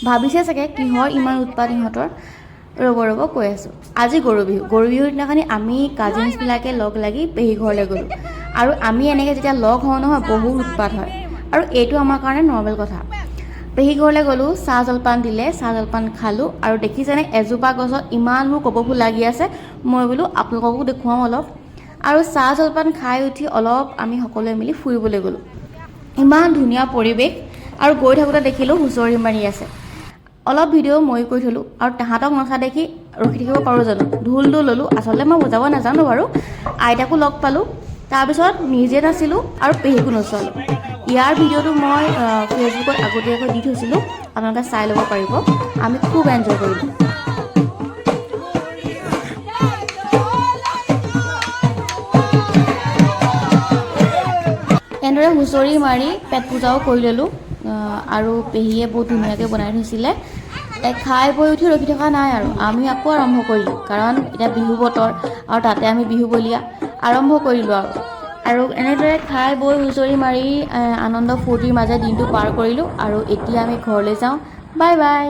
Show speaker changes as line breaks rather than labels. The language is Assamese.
ভাবিছে চাগে কিহৰ ইমান উৎপাত ইহঁতৰ। ৰ'ব কৈ আছোঁ। আজি গৰু বিহুৰ দিনাখনি আমি কাজিনছবিলাকে লগ লাগি পেহী ঘৰলৈ গ'লোঁ। আৰু আমি এনেকৈ যেতিয়া লগ হওঁ নহয় বহুত উৎপাত হয়, আৰু এইটো আমাৰ কাৰণে নৰ্মেল কথা। পেহী ঘৰলৈ গ'লোঁ, চাহ জলপান দিলে, চাহ জলপান খালোঁ, আৰু দেখিছেনে এজোপা গছত ইমানবোৰ কপৌ ফুল লাগি আছে। মই বোলো আপোনালোককো দেখুৱাওঁ অলপ। আৰু চাহ জলপান খাই উঠি অলপ আমি সকলোৱে মিলি ফুৰিবলৈ গ'লোঁ। ইমান ধুনীয়া পৰিৱেশ, আৰু গৈ থাকোঁতে দেখিলোঁ হুঁচৰি মাৰি আছে। অলপ ভিডিঅ' মই কৰি থলোঁ, আৰু তাহাঁতক নচা দেখি ৰখি থাকিব পাৰোঁ জানো, ঢোলটো ল'লোঁ। আচলতে মই বজাব নাজানো বাৰু। আইতাকো লগ পালোঁ, তাৰপিছত নিজে নাছিলোঁ আৰু পেহীকো নচোৱালোঁ। ইয়াৰ ভিডিঅ'টো মই ফেচবুকত আগতীয়াকৈ দি থৈছিলোঁ, আপোনালোকে চাই ল'ব পাৰিব। আমি খুব এনজয় কৰিলোঁ। এনেদৰে হুঁচৰি মাৰি পেট পূজাও কৰি ল'লোঁ, আৰু পেহীয়ে বহুত ধুনীয়াকৈ বনাই থৈছিলে। খাই বৈ উঠি ৰখি থকা নাই, আৰু আমি আকৌ আৰম্ভ কৰিলোঁ, কাৰণ এতিয়া বিহু বতৰ, আৰু তাতে আমি বিহু বলীয়া আৰম্ভ কৰিলোঁ। আৰু এনেদৰে খাই বৈ হুঁচৰি মাৰি আনন্দ ফূৰ্তিৰ মাজে দিনটো পাৰ কৰিলোঁ। আৰু এতিয়া আমি ঘৰলৈ যাওঁ। Bye bye.